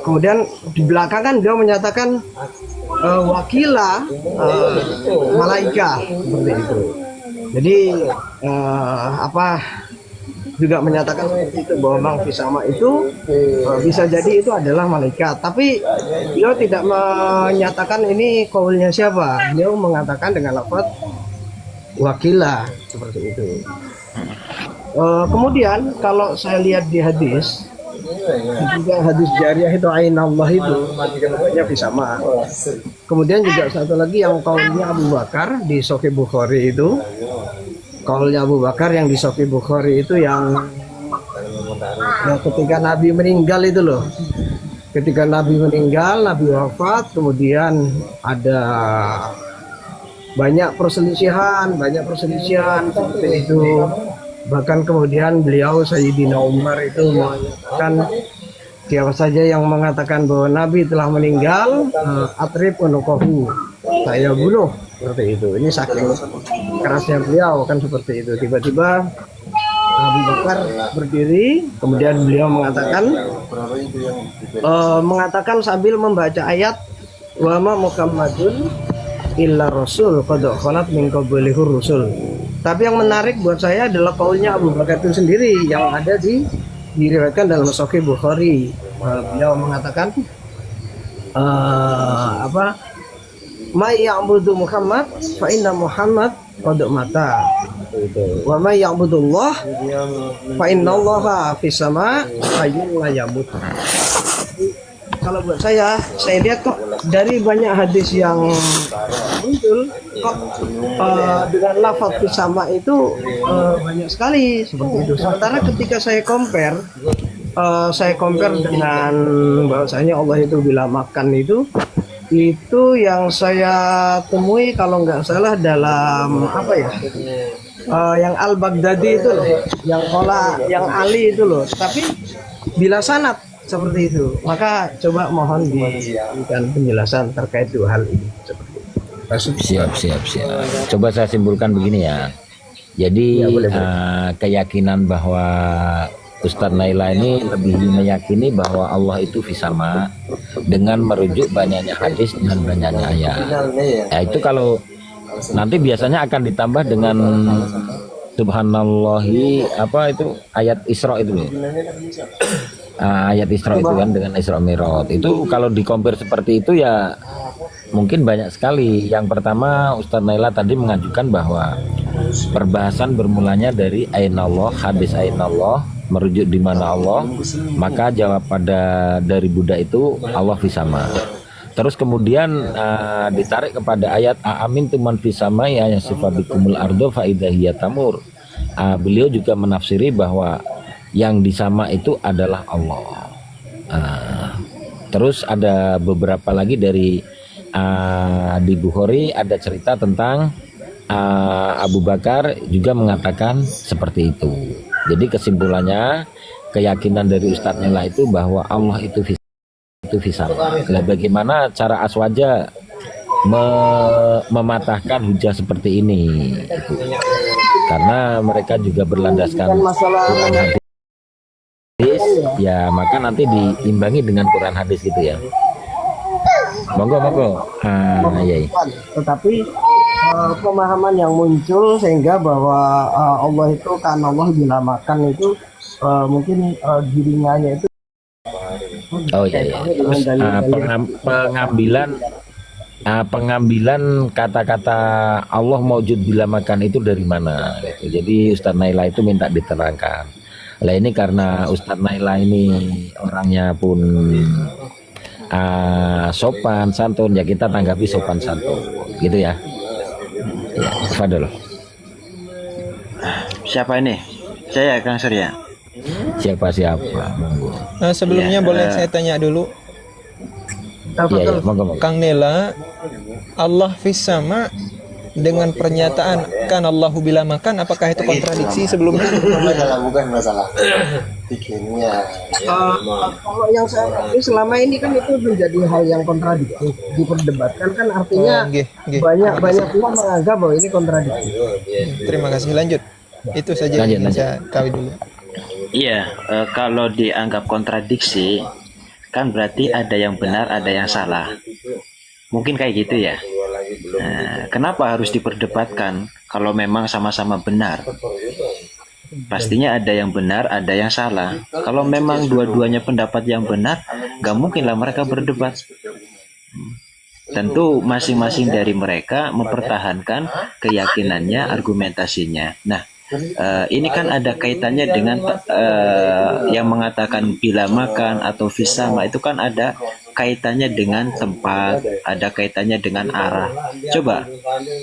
Kemudian di belakang kan dia menyatakan wakila malaika seperti itu. Jadi juga menyatakan seperti itu bahwa Mang Fisama itu bisa jadi itu adalah malaikat. Tapi beliau tidak menyatakan ini kaulnya siapa. Beliau mengatakan dengan lafaz wakila seperti itu. Kemudian kalau saya lihat di hadis, juga hadis jariah itu ainallah itu namanya Fisama. Kemudian juga satu lagi yang kaulnya Abu Bakar di Sahih Bukhari itu, kaulnya Abu Bakar yang di Sahih Bukhari itu yang ketika Nabi meninggal itu loh. Ketika Nabi meninggal, Nabi wafat, kemudian ada banyak perselisihan seperti itu. Bahkan kemudian beliau Sayyidina Umar itu mengatakan siapa saja yang mengatakan bahwa Nabi telah meninggal, atrib unuqahu, saya bunuh, seperti itu. Ini saking kerasnya beliau kan seperti itu. Tiba-tiba Abu Bakar berdiri, kemudian beliau mengatakan sambil membaca ayat wa ma Muhammadun illa rasul qad khalat min qablihi rusul. Tapi yang menarik buat saya adalah kaulnya Abu Bakar itu sendiri yang ada diriwayatkan dalam Sahih Bukhari. Beliau mengatakan may ya'budu Muhammad fa inna Muhammad qad mata. Wa may ya'budullah fa innallaha fis sama hayyun la yamut. Kalau buat saya lihat kok dari banyak hadis yang muncul kok dengan lafaz sama itu banyak sekali seperti itu. Sementara ketika saya compare dengan bahwasanya Allah itu bila makan itu yang saya temui kalau nggak salah dalam yang Al-Baghdadi itu loh, yang Ali itu loh. Tapi bila sanad seperti itu, maka coba mohon diberikan penjelasan terkait dua hal ini seperti itu. Siap. Coba saya simpulkan begini ya. Jadi keyakinan bahwa Ustadz Naila ini lebih meyakini bahwa Allah itu fisama dengan merujuk banyaknya hadis dan banyaknya ayat. Ya itu kalau nanti biasanya akan ditambah dengan Subhanallahi ayat Isra itu loh. Ayat Isra itu kan dengan Isra Mi'raj itu kalau di-compare seperti itu ya mungkin banyak sekali. Yang pertama Ustadz Naila tadi mengajukan bahwa perbahasan bermulanya dari Ainallah, hadis Ainallah merujuk di mana Allah, maka jawab dari Buddha itu Allah fisama. Terus kemudian ditarik kepada ayat amin tuman fisama ya sifabikumul ardo faidahiyah tamur. Beliau juga menafsiri bahwa yang disama itu adalah Allah. Terus ada beberapa lagi dari di Bukhari ada cerita tentang Abu Bakar juga mengatakan seperti itu. Jadi kesimpulannya keyakinan dari Ustadz Nela itu bahwa Allah itu fisama. Nah, bagaimana cara Aswaja mematahkan hujah seperti ini? Karena mereka juga berlandaskan Quran hadis. Ya maka nanti diimbangi dengan Quran hadis gitu ya. Monggo. Ya. Tetapi pemahaman yang muncul sehingga bahwa Allah itu kan Allah bila makan itu mungkin giringannya itu Terus, pengambilan kata-kata Allah maujud bila makan itu dari mana gitu. Jadi Ustadz Naila itu minta diterangkan. Lah ini karena Ustadz Naila ini orangnya pun sopan santun ya, kita tanggapi sopan santun gitu ya. Ya, Fadol. Siapa ini? Saya Kang Surya. Siapa? Sebelumnya boleh saya tanya dulu. Iya, monggo. Kang Nela, Allah fis sama dengan pernyataan kan Allahu bila makan, apakah itu kontradiksi sebelumnya? Bukan masalah pikirnya. Kalau yang saya tahu selama ini kan itu menjadi hal yang kontradiktif, diperdebatkan kan artinya banyak pihak menganggap bahwa ini kontradiksi. Terima kasih, lanjut. Itu saja yang saya tahu dulu. Iya, kalau dianggap kontradiksi, kan berarti ada yang benar, ada yang salah. Mungkin kayak gitu ya. Nah, kenapa harus diperdebatkan kalau memang sama-sama benar? Pastinya ada yang benar, ada yang salah. Kalau memang dua-duanya pendapat yang benar, gak mungkinlah mereka berdebat. Tentu masing-masing dari mereka mempertahankan keyakinannya, argumentasinya. Nah, ini kan ada kaitannya dengan yang mengatakan bila makan atau fisama, itu kan ada kaitannya dengan tempat, ada kaitannya dengan arah. Coba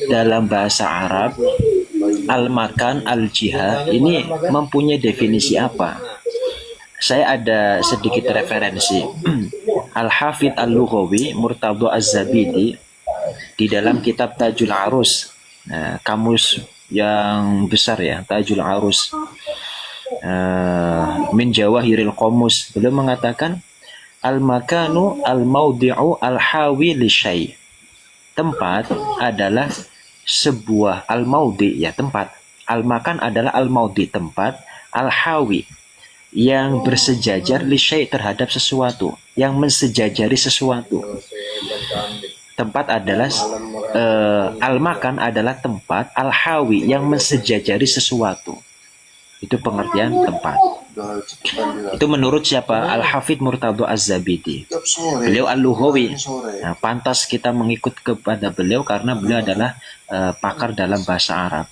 dalam bahasa Arab, al-makan, al-jihad ini mempunyai definisi apa? Saya ada sedikit referensi. Al-Hafidh Al-Lughawi Murtadha Az-Zabidi di dalam kitab Tajul Arus, kamus yang besar ya, Tajul Arus, min Jawahiril Qomus, beliau mengatakan al-makanu al-maudi'u al-hawi li syai'. Tempat adalah sebuah al-maudi, ya tempat. Al-makan adalah al-maudi, tempat. Al-hawi, yang bersejajar li syai' terhadap sesuatu, yang mensejajari sesuatu. Tempat adalah al-makan adalah tempat, al-hawi yang mensejajari sesuatu. Itu pengertian tempat. Itu menurut siapa? Al-Hafidh Murtadha Az-Zabidi. Beliau Al-Lughawi. Nah, pantas kita mengikut kepada beliau karena beliau adalah pakar dalam bahasa Arab.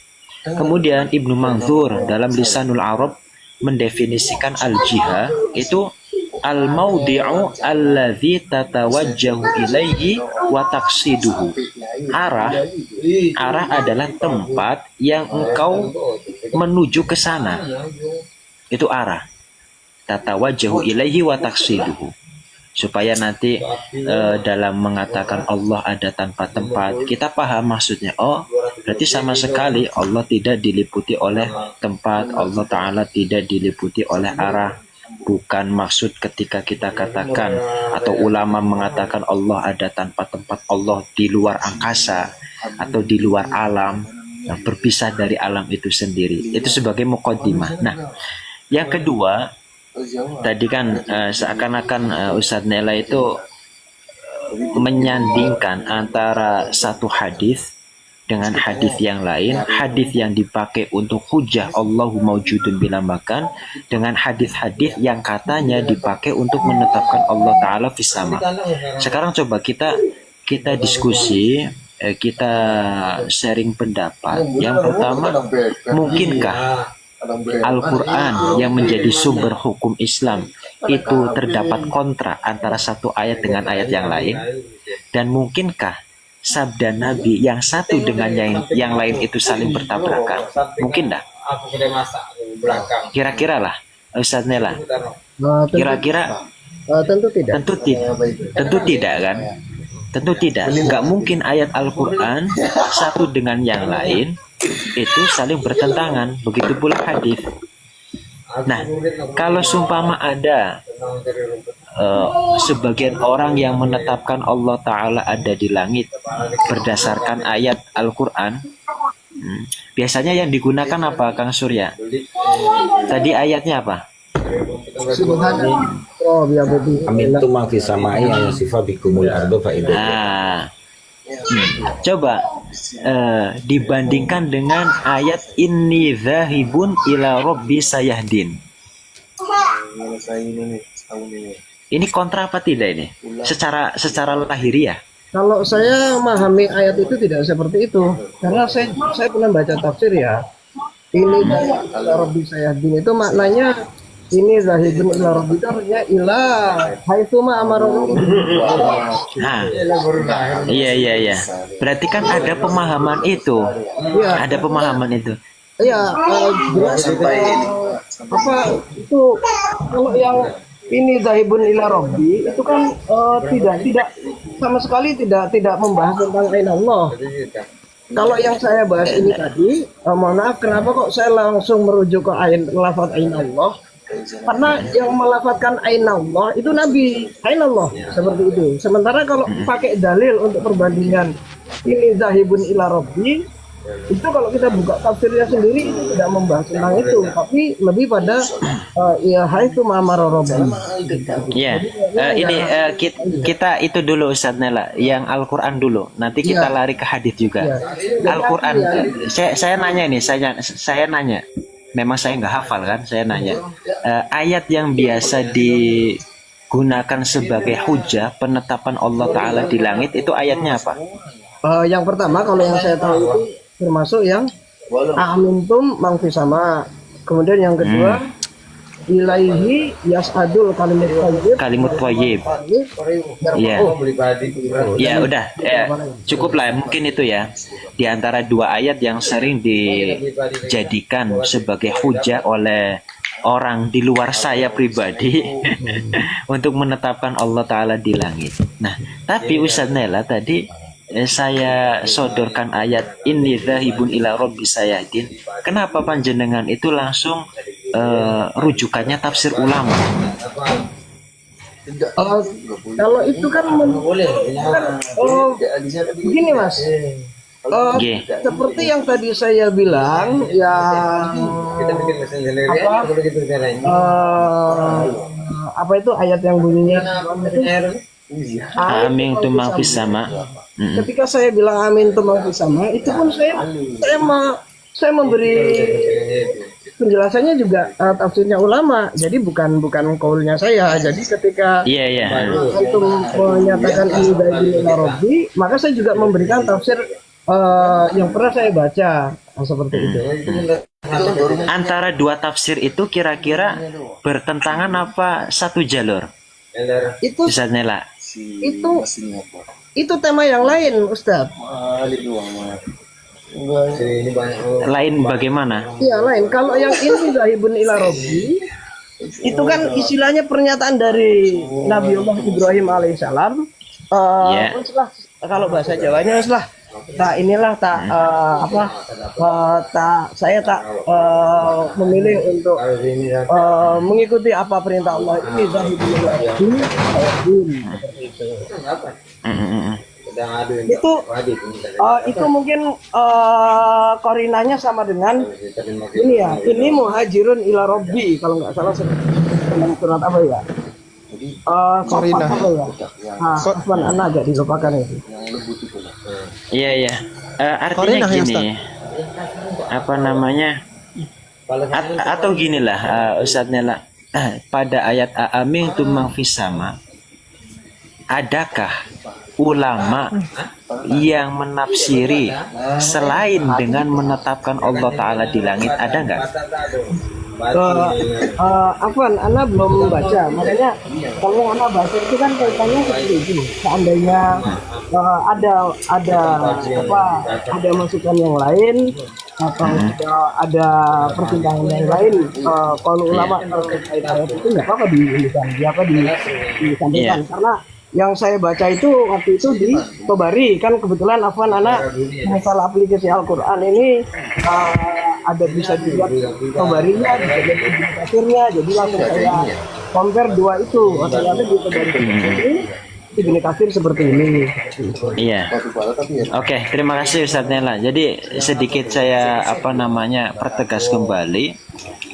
Kemudian Ibnu Manzur dalam Lisanul Arab mendefinisikan al-jihad itu al-maudi'u alladzi tatawajjahu ilaihi wa taqsiduhu. Arah adalah tempat yang engkau menuju ke sana. Itu arah. Tatawajjahu ilaihi wa taqsiduhu. Supaya nanti dalam mengatakan Allah ada tanpa tempat, kita paham maksudnya. Oh, berarti sama sekali Allah tidak diliputi oleh tempat, Allah Ta'ala tidak diliputi oleh arah. Bukan maksud ketika kita katakan atau ulama mengatakan Allah ada tanpa tempat, Allah di luar angkasa atau di luar alam, berpisah dari alam itu sendiri. Itu sebagai muqaddimah. Nah, yang kedua, tadi kan seakan-akan Ustadz Nela itu menyandingkan antara satu hadis dengan hadis yang lain, hadis yang dipakai untuk hujah Allahu maujudun bila makan, dengan hadis-hadis yang katanya dipakai untuk menetapkan Allah Ta'ala fis sama. Sekarang coba kita diskusi, kita sharing pendapat. Yang pertama, mungkinkah Al-Quran yang menjadi sumber hukum Islam itu terdapat kontra antara satu ayat dengan ayat yang lain? Dan mungkinkah sabda Nabi yang satu dengan yang lain itu saling bertabrakan? Mungkin dah? Kira-kira lah, Ustadz Nela. Kira-kira? Tentu tidak. Tentu tidak kan? Tentu tidak. Nggak mungkin ayat Al-Quran satu dengan yang lain itu saling bertentangan. Begitu pula hadis. Nah, kalau sumpama ada sebagian orang yang menetapkan Allah Ta'ala ada di langit berdasarkan ayat Al-Quran, biasanya yang digunakan apa, Kang Surya? Tadi ayatnya apa? Amintu ma fis samai yasifa bikumul ardu fa idza. Coba dibandingkan dengan ayat inni dzahibun ila rabbi sayahdin. Ini kontra apa tidak ini? Secara lahiriah. Kalau saya memahami ayat itu tidak seperti itu, karena saya pernah baca tafsir ya. Ini Rabbi Sayahdin itu maknanya ini zahibun ila rabbi, artinya ila haitsuma amara. Nah, iya. Berarti kan ada pemahaman itu. Iya. Ada pemahaman itu. Iya, jelas. Apa itu kalau yang ini zahibun ila rabbi itu kan tidak sama sekali tidak membahas tentang ain Allah. Kalau yang saya bahas ini tadi, mohon maaf kenapa kok saya langsung merujuk ke lafaz ain Allah? Karena yang melafatkan ain Allah itu Nabi, ain Allah seperti itu. Sementara kalau pakai dalil untuk perbandingan ini zahibun ila rabbi, itu kalau kita buka tafsirnya sendiri itu tidak membahas tentang itu, tapi lebih pada ya haitsu ma marra rabbi. Ya, ini kita itu dulu Ustaz Nela, yang Al-Quran dulu. Nanti kita lari ke hadis juga. Al-Quran, saya nanya nih, saya nanya. Memang saya nggak hafal kan, saya nanya. Ayat yang biasa digunakan sebagai hujah penetapan Allah Taala di langit itu ayatnya apa? Yang pertama kalau yang saya tahu itu termasuk yang amintum man fis sama. Kemudian yang kedua ilaihi yas'adul Kalimut thayyib. Ya. Ya udah, cukup lah mungkin itu ya. Di antara dua ayat yang sering dijadikan sebagai hujah oleh orang di luar saya pribadi untuk menetapkan Allah Ta'ala di langit. Nah, tapi Ustaz Nela tadi saya sodorkan ayat ini dzahibun ila rabbi sayahdin. Kenapa panjenengan itu langsung rujukannya tafsir ulama? Kalau itu kan begini Mas. Seperti yang tadi saya bilang, apa itu ayat yang bunyinya amin tu man fis sama. Ketika saya bilang amin tu man fis sama, itu pun saya memberi penjelasannya juga tafsirnya ulama. Jadi bukan kaulnya saya. Jadi ketika antum menyatakan ini dari Rabbi, maka saya juga memberikan tafsir yang pernah saya baca seperti itu. Antara dua tafsir itu kira-kira bertentangan apa satu jalur? Itu Ustaz Nela. Itu tema yang lain, Ustaz. Lain bagaimana? Iya, lain. Kalau yang ini dzahibun ila rabbi, itu kan istilahnya pernyataan dari Nabiullah Ibrahim alaihissalam. Kalau bahasa Jawanya saya tak memilih untuk mengikuti apa perintah Allah ini dzahibun ila rabbi. Itu mungkin korinanya sama dengan ini ya. Ini muhajirun ila rabbi kalau nggak salah surat apa ya? Korina. Anak agak dilupakan itu. Iya. Artinya gini. Apa namanya? Atau ginilah Ustaz Nela. Pada ayat amin tumang fisama, adakah ulama yang menafsiri selain dengan menetapkan Allah Ta'ala di langit, ada nggak? Ana belum membaca, makanya kalau Ana baca itu kan kaitannya seperti itu. Seandainya ada masukan yang lain atau ada pertimbangan yang lain, kalau ulama terkait ayat itu nggak apa-apa disampaikan karena yang saya baca itu waktu itu di Tobari kan kebetulan anak masalah aplikasi Al-Quran ini ada bisa dilihat Tobarinya, bisa dilihat Ibnu Katsirnya, jadi langsung saya compare dua itu. Ternyata di Tobari ini Ibnu Katsir seperti ini. Iya. Oke, terima kasih Ustaz Nela. Jadi sedikit saya pertegas kembali,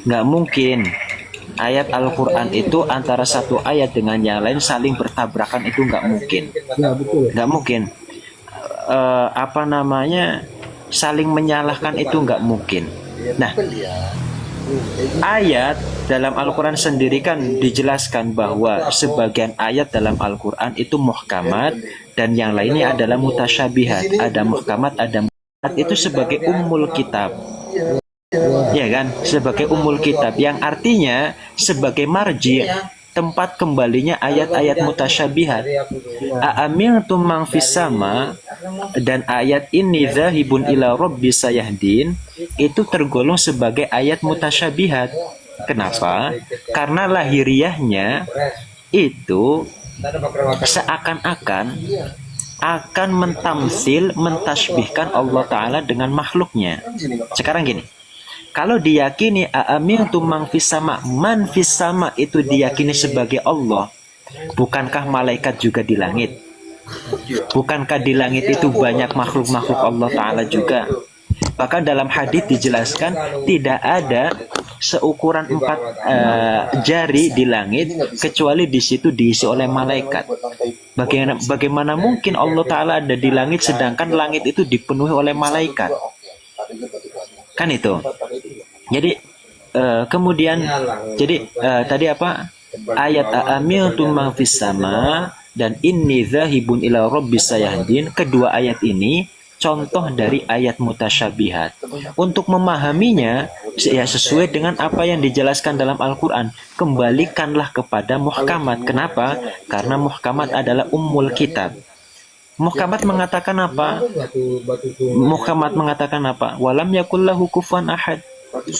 nggak mungkin ayat Al-Quran itu antara satu ayat dengan yang lain saling bertabrakan, itu nggak mungkin. Ya, betul. Nggak mungkin. Saling menyalahkan itu nggak mungkin. Nah, ayat dalam Al-Quran sendiri kan dijelaskan bahwa sebagian ayat dalam Al-Quran itu muhkamat dan yang lainnya adalah mutasyabihat. Ada muhkamat, ada mutasyabihat, itu sebagai ummul kitab. Ya kan, sebagai umul kitab yang artinya sebagai marji, tempat kembalinya ayat-ayat mutasyabihat. A'amintum man fis sama dan ayat ini dzahibun ila rabbi sayahdin itu tergolong sebagai ayat mutasyabihat. Kenapa? Karena lahiriahnya itu seakan-akan akan mentamsil, mentasbihkan Allah Ta'ala dengan makhluknya. Sekarang gini, kalau diyakini a'amintum man fis sama, man fis sama itu diyakini sebagai Allah, bukankah malaikat juga di langit? Bukankah di langit itu banyak makhluk-makhluk Allah Ta'ala juga? Bahkan dalam hadis dijelaskan tidak ada seukuran 4 jari di langit kecuali di situ diisi oleh malaikat. Bagaimana mungkin Allah Ta'ala ada di langit sedangkan langit itu dipenuhi oleh malaikat? Kan itu. Jadi kemudian tadi apa? Ayat a'amintum man fis sama dan inni dzahibun ila rabbis sayahdin. Kedua ayat ini contoh dari ayat mutasyabihat. Untuk memahaminya ya sesuai dengan apa yang dijelaskan dalam Al-Quran, kembalikanlah kepada muhkamat. Kenapa? Karena muhkamat adalah ummul kitab. Muhkamat mengatakan apa? Muhkamat mengatakan apa? Walam yakullahu kufuwan ahad.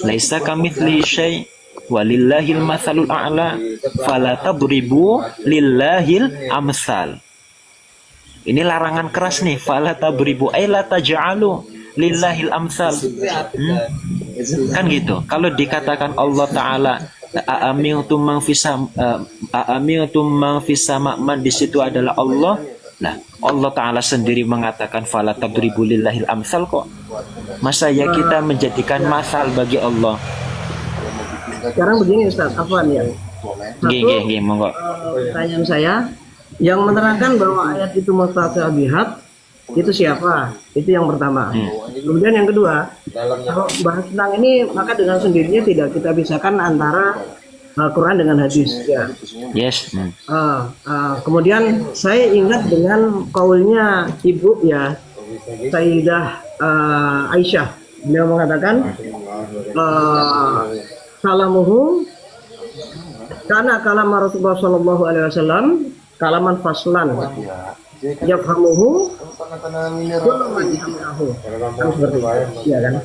Laisa kamitslihi syai' walillahil matsalul a'la fala tadribu lillahil amsal. Ini larangan keras nih, fala tadribu ay la taj'alu lillahil amsal. Kan gitu. Kalau dikatakan Allah Ta'ala a'amintum man fis sama, man di situ adalah Allah. Nah, Allah Ta'ala sendiri mengatakan fala tadribu lillahil amsal kok. Masa ya kita menjadikan masal bagi Allah? Sekarang begini Ustaz, Afwan ya. Gini, monggo. Pertanyaan saya, yang menerangkan bahwa ayat itu mutasyabihat itu siapa? Itu yang pertama. Kemudian yang kedua, kalau bahas tentang ini maka dengan sendirinya tidak kita pisahkan antara Quran dengan hadis. Ya. Yes. Kemudian saya ingat dengan kaulnya ibu ya, Sayyidah Aisyah. Beliau mengatakan salamuhu karena kalam Rasulullah Shallallahu Alaihi Wasallam kalaman faslan yafhamuhu kullu man yafhamuhu. Kan seperti itu, ya kan?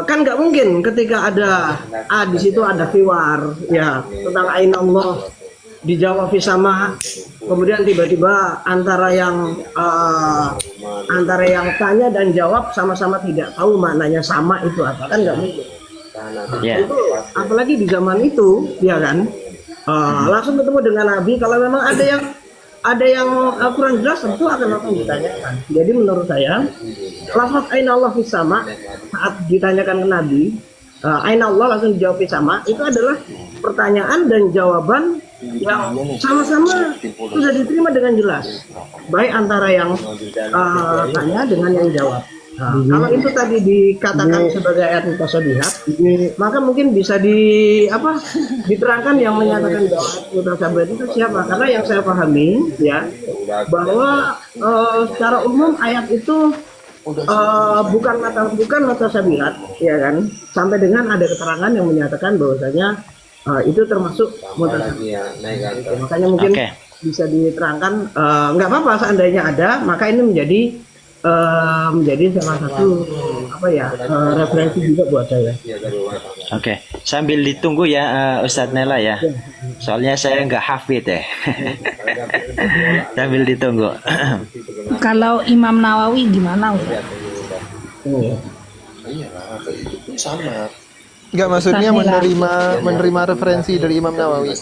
Kan nggak mungkin ketika ada di situ ada fiwar ya tentang ain Allah dijawab fisama, kemudian tiba-tiba antara yang tanya dan jawab sama-sama tidak tahu maknanya sama itu apa, kan nggak mungkin. Itu apalagi di zaman itu ya kan, langsung ketemu dengan Nabi. Kalau memang ada yang kurang jelas tentu akan langsung ditanyakan. Jadi menurut saya lafaz aina Allah fis sama saat ditanyakan ke Nabi, aina Allah langsung dijawab fis sama, itu adalah pertanyaan dan jawaban yang sama-sama sudah diterima dengan jelas, baik antara yang tanya dengan yang jawab. Kalau itu tadi dikatakan sebagai ayat mutasyabihat, maka mungkin bisa diterangkan yang menyatakan bahwa mutasyabihat itu siapa? Karena yang saya pahami ya bahwa secara umum ayat itu bukan mutasyabihat ya kan, sampai dengan ada keterangan yang menyatakan bahwasanya itu termasuk mutasyabihat. Makanya mungkin bisa diterangkan, nggak apa-apa seandainya ada, maka ini menjadi salah satu referensi juga buat saya. Oke, sambil ditunggu ya Ustadz Nela ya. Soalnya saya nggak hafid ya. Sambil ditunggu. Kalau Imam Nawawi gimana Ustaz? Enggak, maksudnya menerima referensi dari Imam Nawawi.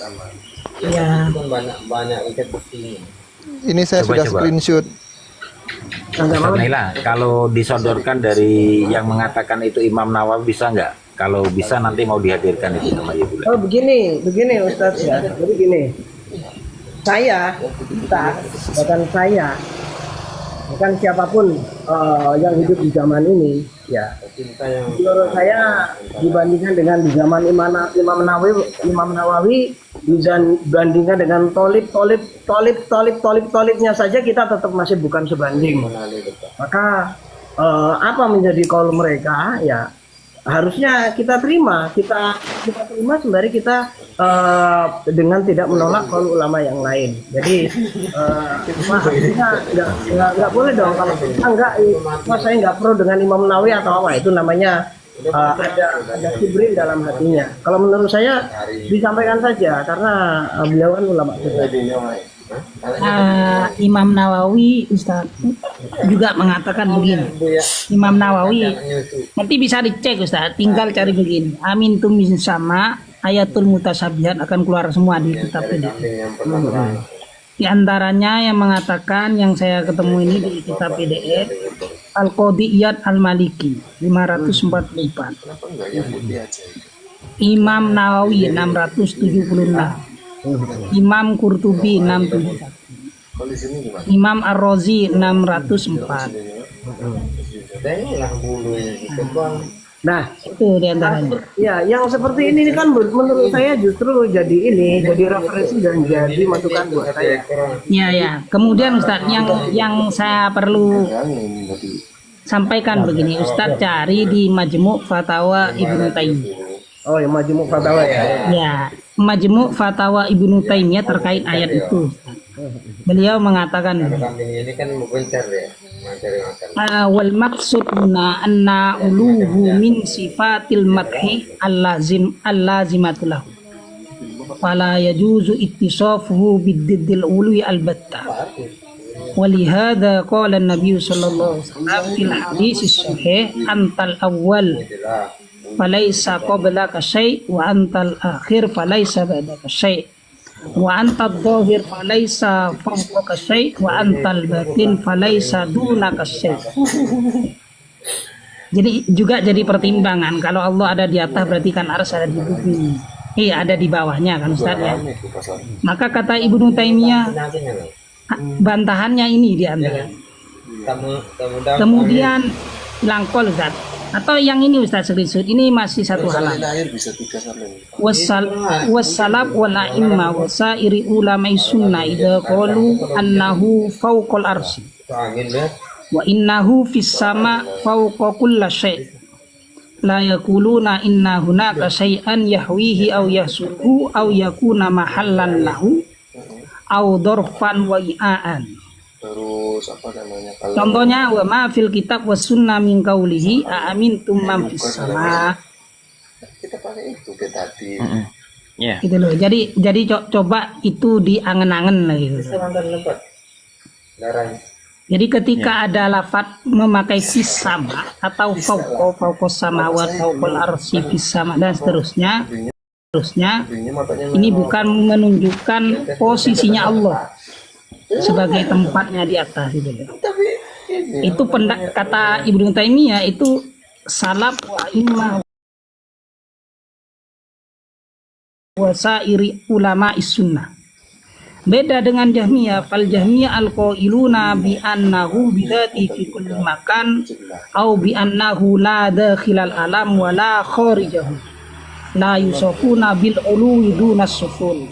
Ya. Ini saya sudah screenshot. Ustaz Naila, kalau disodorkan dari yang mengatakan itu Imam Nawawi bisa nggak? Kalau bisa nanti mau dihadirkan itu sama Ibu. Oh begini Ustadz ya. Jadi gini, bukan siapapun yang hidup di zaman ini ya. Menurut saya dibandingkan dengan di zaman Imam Nawawi dibandingkan dengan tolibnya saja kita tetap masih bukan sebanding. Maka apa menjadi kaul mereka ya harusnya kita terima sembari kita dengan tidak menolak kaul ulama yang lain. Jadi nggak boleh dong kalau saya nggak pro dengan Imam Nawawi atau apa, itu namanya ada kibrin dalam hatinya. Kalau menurut saya disampaikan saja karena beliau kan ulama juga. Imam Nawawi Ustaz juga mengatakan begini. Imam Nawawi nanti bisa dicek Ustaz, tinggal cari begini, amin tum sama ayatul mutasyabihat akan keluar semua di kitab PDF. Di antaranya yang mengatakan, yang saya ketemu ini di kitab PDF, Al-Qadiyat Al-Maliki 544. Imam Nawawi 676. Imam Qurtubi 671. Imam Ar-Razi 604. Nah, Itu diantaranya. ya, yang seperti ini kan menurut saya justru jadi referensi dan jadi masukan buat saya. Ya. Kemudian Ustadz yang saya perlu sampaikan begini, Ustadz cari di Majmu' Fatawa Ibnu Taimiyah. Oh, yang Majmu' Fatawa ya. Ya, Majmu' Fatawa Ibnu Taimiyah terkait ayat itu. Beliau mengatakan wal maksud huna anna uluhu min sifatil madhi al-lazimatu lahu fala yajuzu ittisafuhu bididdil ului albatta walihada qala an-nabiy sallallahu alaihi wasallam fil hadis sahih antal awwal falaysa qablaka syai' wa antal akhir falaysa ba'daka syai' wa antal dhahir falaysa fawqaka syai' wa antal batin falaysa dunaka syai'. Jadi juga jadi pertimbangan kalau Allah ada di atas berarti kan harus ada di bumi. Iya, ada di bawahnya kan Ustaz ya. Maka kata Ibnu Taimiyah bantahannya ini diambil. Kemudian langkol Ustaz. Atau yang ini Ustaz screenshot ini masih satu halaman. Wassalab wal a'imma wasairi ulama sunnah idza qalu annahu fawqal arsy wa innahu fis sama fawqa kulli syai' la yaquluna inna hunaka syai'an yahwihi aw yasuhu aw yakuna mahallan lahu aw dorfan wa i'aan. Terus apa namanya? Kalau Contohnya wa ma fil kitab was sunnah min qaulihi aamintum man fis sama. kita pakai itu kayak tadi. Ya. Gitu loh. Jadi coba itu diangen-angen lah gitu. Jadi ketika ada lafaz memakai fis sama atau fauqa samawat fauqal arsy fis sama dan seterusnya ini bukan menunjukkan posisinya Allah sebagai tempatnya di atas itu. Itu kata Ibnu Taimiyah itu salaf wa imma wasairi ulama sunnah. Beda dengan Jahmiyah, fal Jahmiyah al-qailuna bi annahu bidzati fi kulli makan au bi annahu la dakhilal alam wa la kharijahu. La yusafuna bil ului dunas sufun.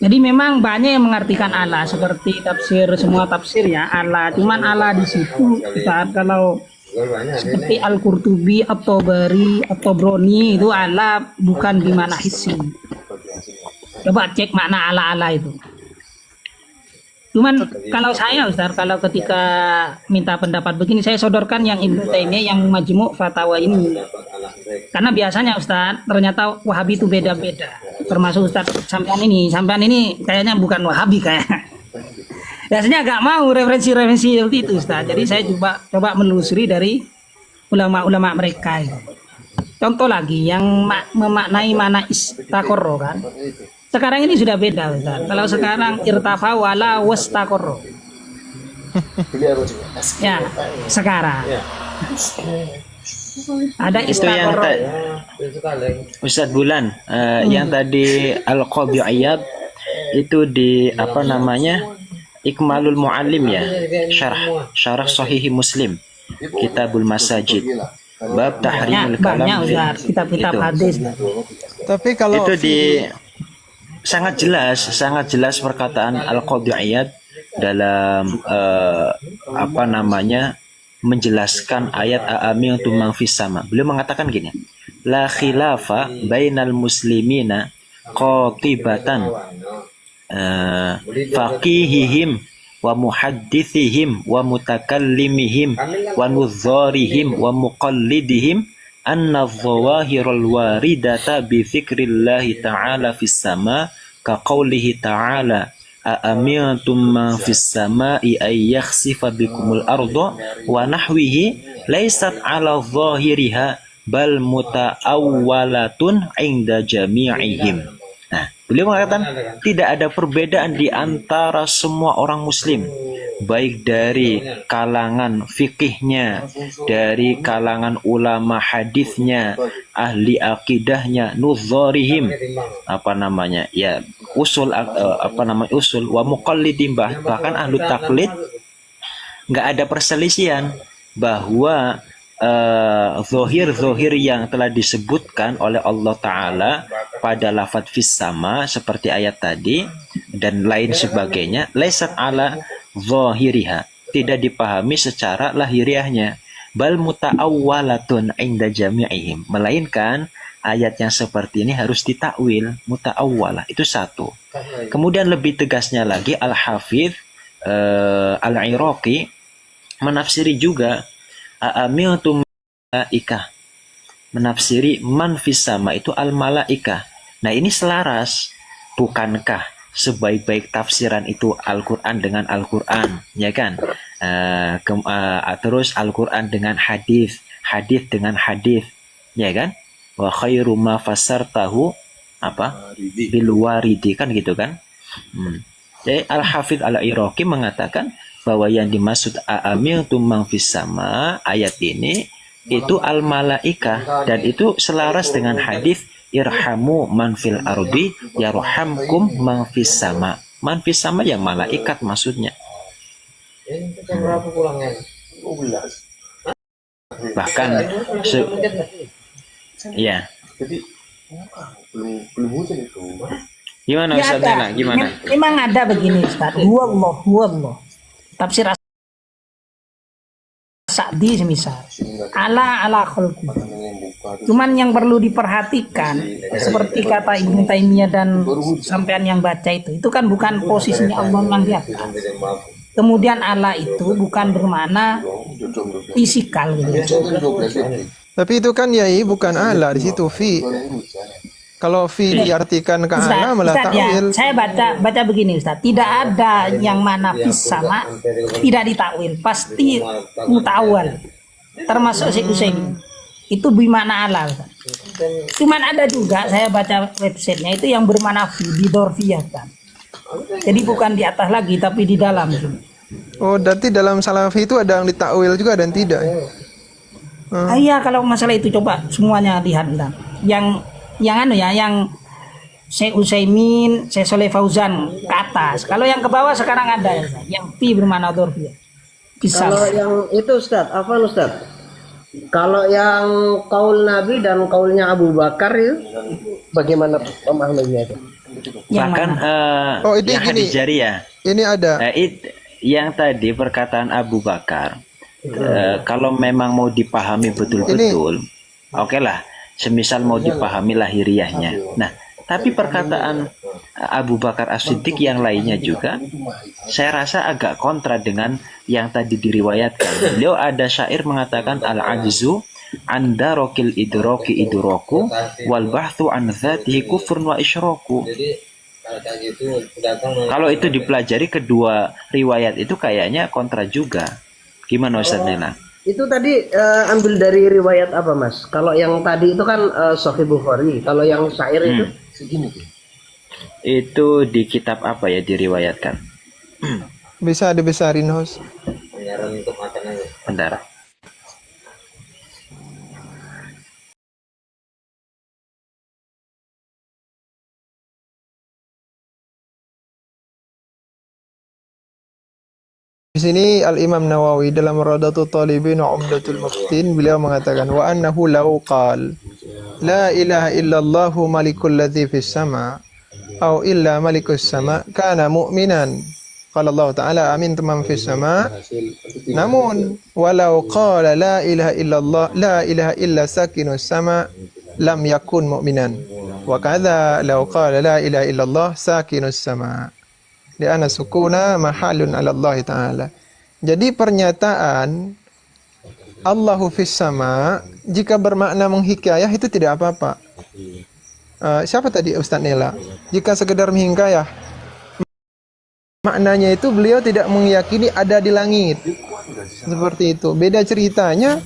Jadi memang banyak yang mengartikan Allah seperti semua tafsir ya Allah. Cuman Allah di situ saat kalau seperti Al-Qurtubi atau Bari atau Broni itu Allah bukan di mana hissi. Coba cek makna Allah itu. Cuman kalau saya Ustaz kalau ketika minta pendapat begini saya sodorkan yang Ibnu Taimiyah yang Majmu' Fatawa ini. Karena biasanya Ustaz ternyata Wahabi itu beda-beda. Termasuk Ustaz sampean ini kayaknya bukan Wahabi kayak. Biasanya agak mau referensi seperti itu Ustaz. Jadi saya coba menelusuri dari ulama-ulama mereka. Contoh lagi yang memaknai mana istaqarra kan. Sekarang ini sudah beda Ustaz. Kalau sekarang irtafa wala wastaqarra. Ya, sekarang. Ada istaqarra. Ustadz Bulan, yang tadi Al-Qadhi Iyad itu di apa namanya? Ikmalul Muallim ya. Syarah Sahih Muslim. Kitabul Masajid. Bab tahrimul kalam. Banyak Ustaz, kitab-kitab hadis. Tapi kalau Itu di sangat jelas perkataan Al-Qadhi Iyad dalam apa namanya? Menjelaskan ayat aamintum man fis sama. Beliau mengatakan gini, la khilafa bainal muslimina qatibatan faqihihim wa muhaddithihim wa mutakallimihim wa nudharihim wa muqallidihim anna adh-dhawahiral waridata bi dzikrillahi ta'ala fis sama ka qaulihi ta'ala aamintum man fis sama'i ay yakhsifa bikumul arda wa nahwihi laysat ala dhahiriha bal mutaawwalatun inda jami'ihim. Nah, Beliau mengatakan tidak ada perbedaan di antara semua orang muslim, baik dari kalangan fikihnya, dari kalangan ulama hadisnya, ahli akidahnya, nuzarihim, usul usul wa muqallidin, bahkan ahlu taklid, nggak ada perselisihan bahwa zohir yang telah disebutkan oleh Allah Ta'ala pada lafadz fis sama seperti ayat tadi dan lain sebagainya, laisat ala zohiriha, tidak dipahami secara lahiriahnya, bal muta'awwalatun inda jami'ihim, melainkan ayat yang seperti ini harus ditakwil, muta'awwalah, itu satu. Kemudian lebih tegasnya lagi Al-Hafidh Al-Iraqi menafsiri juga A'amiltum malaikah, menafsiri man fis sama itu al malaikah. Nah, ini selaras, bukankah sebaik-baik tafsiran itu Al-Qur'an dengan Al-Qur'an, ya kan? Terus Al-Qur'an dengan hadis, hadis dengan hadis, ya kan? Wa khairu ma fassartahu bil waridi, kan gitu kan? Jadi Al-Hafidz Al-Iraqi mengatakan bahwa yang dimaksud a'amiltum man fis sama ayat ini itu al-malaikah, dan itu selaras dengan hadis irhamu man fil ardi yarhamkum man fis sama. Man fis sama ya malaikat maksudnya. Bahkan ya. belum hujan itu. Gimana Ya Ustaz ada. Nela? Gimana? Memang ada begini Ustaz. Huwallah. Tafsir Sa'di semisal. Ala khalqi. Cuman yang perlu diperhatikan seperti kata Ibnu Taimiyah dan sampean yang baca itu kan bukan posisinya Allah yang di atas. Kemudian Allah itu bukan bermakna fisikal gitu. Tapi itu kan yai bukan Allah di situ fi. Kalau fi diartikan ke Allah malah Ustaz, ya, takwil. saya baca begini Ustaz, tidak ada yang mana fis sama tidak ditakwil, pasti mutawal. Termasuk Syekh Utsaimin. Itu bermakna Allah. Ustaz. Cuman ada juga saya baca websitenya itu yang bermakna fi bidorfiyah kan. Jadi bukan di atas lagi tapi di dalam. Oh, berarti dalam salafi itu ada yang ditakwil juga dan tidak. Iya, kalau masalah itu coba semuanya lihat Ustaz. Yang Syekh Utsaimin, Syekh Shalih Fauzan ke atas. Kalau yang ke bawah sekarang ada yang fi bermakna dorfiyah. Bisa. Kalau yang itu Ustaz, apa Ustaz? Kalau yang kaul Nabi dan kaulnya Abu Bakar itu bagaimana pemahamannya itu? Bahkan Oh, ini yang gini. hadis jariyah. Ini ada. Yang tadi perkataan Abu Bakar, kalau memang mau dipahami betul-betul, oke lah, semisal mau dipahami lahiriahnya. Nah, tapi perkataan Abu Bakar As-Siddiq yang lainnya juga, saya rasa agak kontra dengan yang tadi diriwayatkan. Beliau ada syair mengatakan al-ajzu an darokil idroki idroku wal bahthu an dzatihi kufrun wa isyraku. Kalau itu dipelajari kedua riwayat itu kayaknya kontra juga. Gimana Ustaz Nela? Itu tadi ambil dari riwayat apa Mas? Kalau yang tadi itu kan Sahih Bukhari. Kalau yang syair itu Itu di kitab apa ya diriwayatkan? Bisa dibesarin host. Bentar. Di sini Al-Imam Nawawi dalam Radatul Talibin wa Umdatul Muftin beliau mengatakan wa annahu law qal la ilaha illallah malikul ladzi fis sama au illa malikus sama kana mu'minan. Qala Allah Ta'ala amintum man fis sama. Namun walau qala la ilaha illallah la ilaha illa sakinus sama lam yakun mu'minan. Wa kadza law qala la ilaha illallah sakinus sama. Li'anna sukuna mahalun 'ala Allah Ta'ala. Jadi pernyataan Allahu fis sama jika bermakna menghikayah itu tidak apa-apa. Siapa tadi Ustaz Nela? Jika sekedar menghikayah maknanya itu beliau tidak meyakini ada di langit. Seperti itu. Beda ceritanya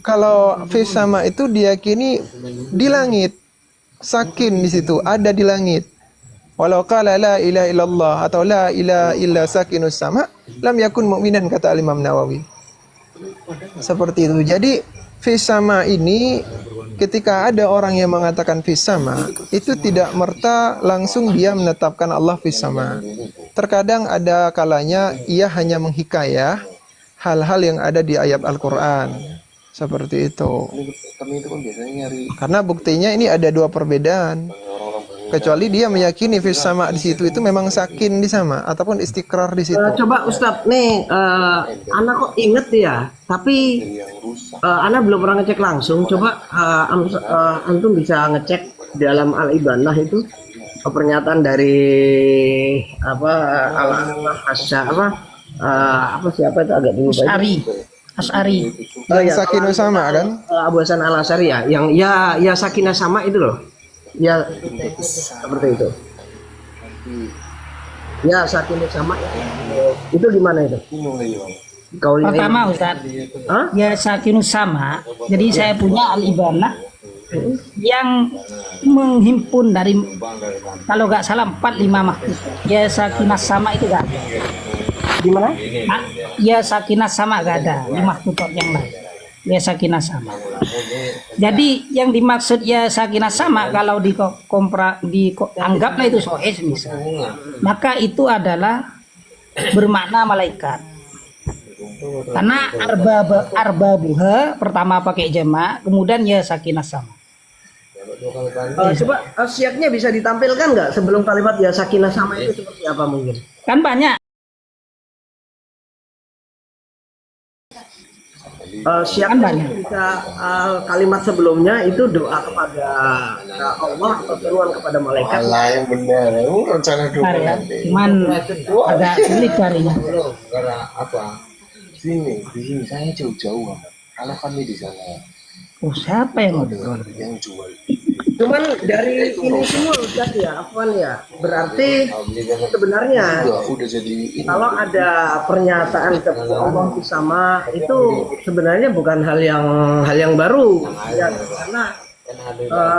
kalau fis sama itu diyakini di langit. Sakin di situ ada di langit. Walau qala la ilaha illallah atau la ilaha illa sakinus sama lam yakun mu'minan, kata Imam Nawawi. Seperti itu. Jadi fis sama ini ketika ada orang yang mengatakan fis sama, itu tidak merta langsung dia menetapkan Allah fis sama. Terkadang ada kalanya ia hanya menghikayah hal-hal yang ada di ayat Al-Qur'an. Seperti itu. Kami itu kan biasanya nyari Karena buktinya ini ada dua perbedaan. Kecuali dia meyakini fis sama di situ itu memang sakin di sama ataupun istiqrar di situ. Coba Ustadz nih, Ana kok inget ya, tapi Ana belum pernah ngecek langsung. Coba antum bisa ngecek dalam Al-Ibanah itu pernyataan dari apa siapa itu agak dulu As'ari. Yang sakinah sama kan? Abu Hasan Al Asy'ari ya, yang ya sakinah sama itu loh. Ya seperti itu. Ya sakinah sama itu gimana itu? Kaulnya Pertama Ustaz, ya sakinus sama. Jadi saya punya Al-Ibanah yang menghimpun dari, kalau nggak salah 4-5 maksud. Ya sakinah sama itu nggak ada. gimana? Ya sakinah sama nggak ada di maksud yang lain. Ya sakinah sama. Jadi yang dimaksud ya sakinah sama kalau anggaplah itu sohes misalnya, maka itu adalah bermakna malaikat. Karena arbabuha pertama pakai jama, kemudian ya sakinah sama. Coba siaknya bisa ditampilkan nggak sebelum kalimat ya sakinah sama itu seperti apa mungkin? Kan banyak. Siaknya bisa kalimat sebelumnya itu doa kepada Allah atau seruan kepada malaikat. Allah yang benar. Rencana doa Ya. nanti. Cuman agak sulit carinya. Karena apa? Di sini saya jauh-jauh amat. Karena kami di sana Oh, siapa yang ngobrol? yang jual. Cuman dari ini semua Ustaz ya, Afwan ya, berarti sebenarnya Aku udah jadi ini. kalau ada pernyataan kepada Allah sama itu sebenarnya bukan hal yang baru ya, karena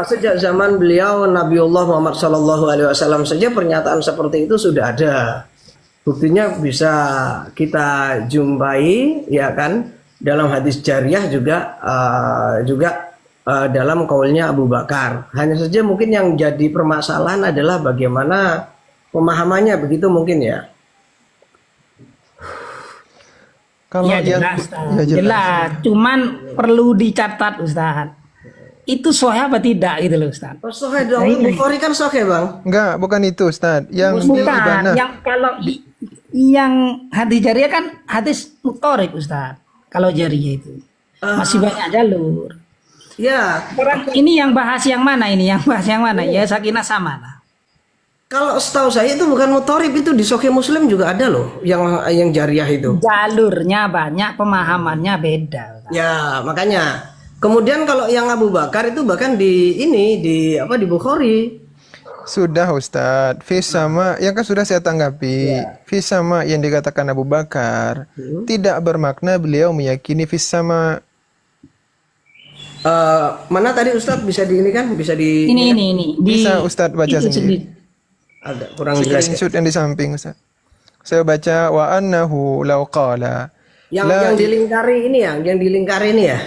sejak zaman beliau Nabiullah Muhammad SAW saja pernyataan seperti itu sudah ada. Buktinya bisa kita jumpai ya kan dalam hadis jariyah juga dalam kaulnya Abu Bakar. Hanya saja mungkin yang jadi permasalahan adalah bagaimana pemahamannya, begitu mungkin ya. Kalau Ya jelas, jelas. Cuman perlu dicatat Ustaz. Itu sahih apa tidak gitu loh Ustaz? Sahih dong, Bukhari kan sahih Bang. enggak, bukan itu Ustaz. Yang Bukan, Ibanah. yang kalau yang hadis jariyah kan hadis mutorik Ustaz. Kalau jariyah itu masih banyak jalur. Ya, Sekarang ini yang bahas yang mana ini? Yang bahas yang mana? Ya sakinah sama lah. kalau setahu saya itu bukan mutorib, itu di Sahih Muslim juga ada loh yang jariyah itu. Jalurnya banyak, pemahamannya beda. Ya, makanya. Kemudian kalau yang Abu Bakar itu bahkan di Bukhari. Sudah Ustadz, fis sama yang kan sudah saya tanggapi. Fis sama yang dikatakan Abu Bakar tidak bermakna beliau meyakini fis sama. Mana tadi Ustadz bisa di ini kan? Bisa di Ini. Bisa Ustadz baca itu sendiri. agak kurang jelas. Screenshot yang di samping Ustadz. Saya baca wa annahu law qala. Yang dilingkari ini ya.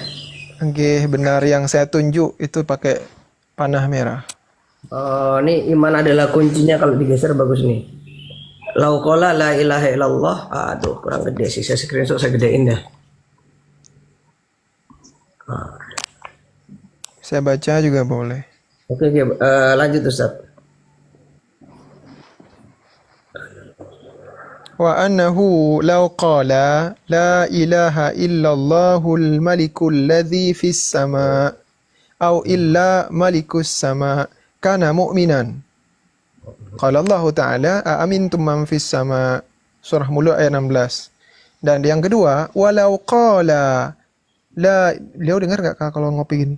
Oke, benar yang saya tunjuk itu pakai panah merah. Ini iman adalah kuncinya, kalau digeser bagus nih. Lauqala la ilaha illallah. Aduh, kurang gede sih. Saya screenshot, saya gedein dah. Saya baca juga boleh. Oke, lanjut Ustaz. Wa annahu law qala la ilaha illallahul malikul ladzi fis sama au illa malikus sama kana mu'minan. Qala Allah Ta'ala aamintum man fis sama, surah Mulk ayat 16. Dan yang kedua, walau qala la, beliau dengar enggak kalau ngopi gini?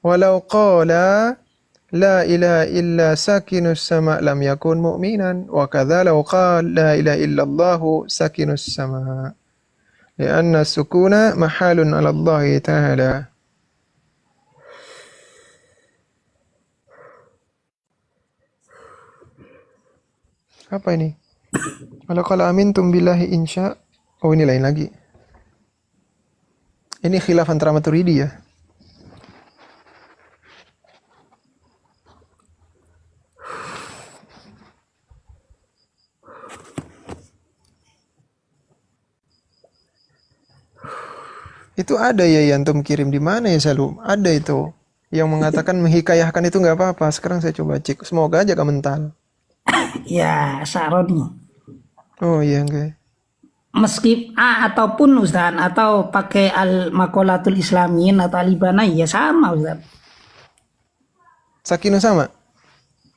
Walau qala la ilaha illa sakinus sama lam yakun mu'minan wa kadza law qala la ilaha illallah sakinus sama lianna sukuna mahalun ala Allah Ta'ala. Apa ini? Kalau amintum billahi insya. Oh, ini lain lagi. Ini khilaf antara Maturidi ya. Itu ada ya antum kirim di mana ya Salu? Ada itu yang mengatakan menghikayahkan itu nggak apa-apa. Sekarang saya coba cek. Semoga aja gak mental. Ya Saroni. Oh iya enggak. Meski ataupun Ustaz atau pakai al makolatul islamin atau alibana ya sama Ustaz. Sakinah sama?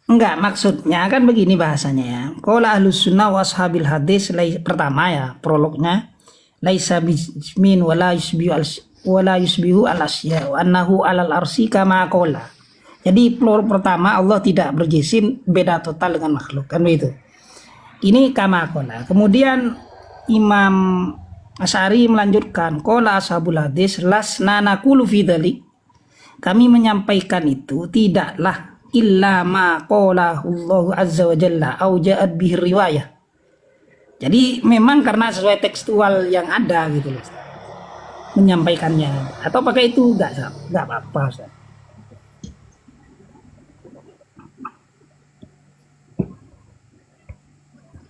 Enggak, maksudnya kan begini bahasanya ya. Qala ahlus sunnah wa ashabil hadis pertama ya prolognya laisa bismin wala yusbihu al asya wa annahu alal arsi kama qala. Jadi prolog pertama Allah tidak berjisim, beda total dengan makhluk kan begitu. Ini kama qala. Kemudian Imam Asy'ari melanjutkan qala ashabul hadis lasna naqulu fi dzalik. Kami menyampaikan itu tidaklah illa ma qalahu Allah azza wa jalla au ja'at bihi riwayah. Jadi memang karena sesuai tekstual yang ada gitu loh. Menyampaikannya atau pakai itu enggak apa-apa Ustaz.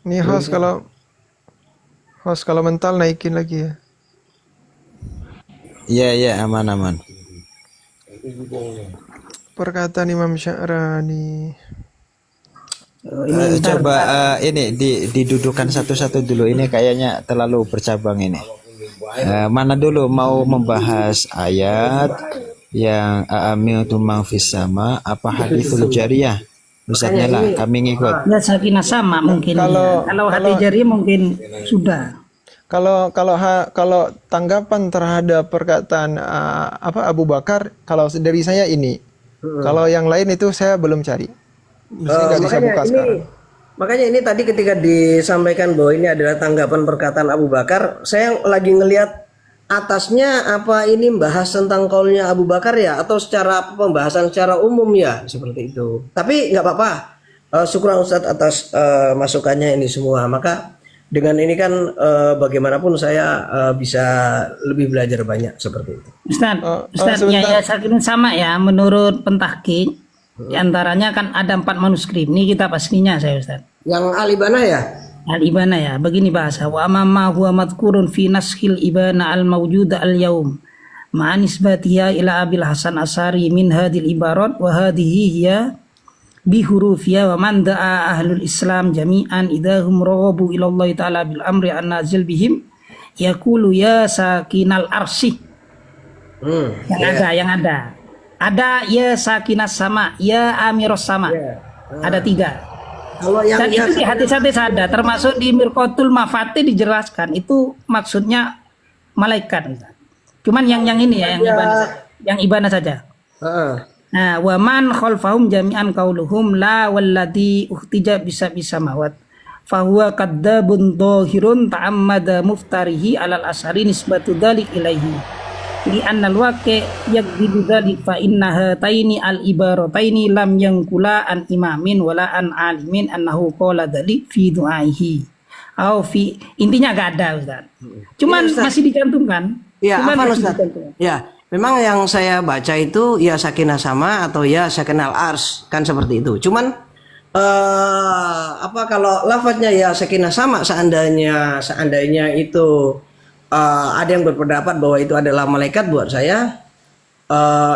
Ini host kalau mental naikin lagi ya. Iya, aman. Perkataan Imam Sya'rani. Coba ini didudukan satu-satu dulu. Ini kayaknya terlalu bercabang ini. Mana dulu mau membahas ayat yang amintu man fis sama apa haditsul jariyah? Ustaznya lah, kami ngikut. Ya sakinah sama mungkin. Kalau hati jari mungkin sudah. Kalau tanggapan terhadap perkataan Abu Bakar, kalau dari saya ini, kalau yang lain itu saya belum cari. Nggak bisa buka sekarang. Makanya ini tadi ketika disampaikan bahwa ini adalah tanggapan perkataan Abu Bakar, saya lagi ngelihat atasnya apa ini membahas tentang kaulnya Abu Bakar ya, atau secara pembahasan secara umum ya, seperti itu. Tapi nggak apa-apa. Syukur Ustadz atas masukannya ini semua. Maka dengan ini kan bagaimanapun saya bisa lebih belajar banyak seperti itu. Ustaz ya saking sama ya menurut pentahqiq diantaranya kan ada 4 manuskrip. Ini kita pastinya saya Ustaz. Yang alibana ya? Al-ibana ya, begini bahasa wa amma huwa madhkurun fi naskhil ibana al-mawjuda al-yaum ma nisbatiha ila Abil Hasan Asari min hadhil ibarat wa hadhihi hiya bi hurufiya wa man da'a ahlul Islam jami'an idahum raghabu ila Allah ta'ala bil amri an nazil bihim yaqulu ya sakinal arsy. Yang ada ya sakinas sama, ya amiros sama. Ada 3. Kalau yang Dan itu di hadis-hadis ada, termasuk di Mirqatul Mafatih dijelaskan itu maksudnya malaikat. Cuman yang ini ya, yang ibana saja. Nah, waman khalfahum jami'an qauluhum la walladhi uhtija bisa mawat. Fahuwa kadzabun dhahirun ta'ammada muftarihi alal asari nisbatu dzalik ilaihi. Li annal waqi' yakdzibu dzalik fa inna hataini al ibarataini lam yanqula an imamin wala an alimin annahu qala dzalik fi du'aihi. Intinya enggak ada Ustaz. Cuman masih dicantumkan. Ya, apa Ustaz? Ya, memang yang saya baca itu ya sakinah sama atau ya sakinal ars kan seperti itu. Cuman kalau lafadznya ya sakinah sama seandainya itu ada yang berpendapat bahwa itu adalah malaikat, buat saya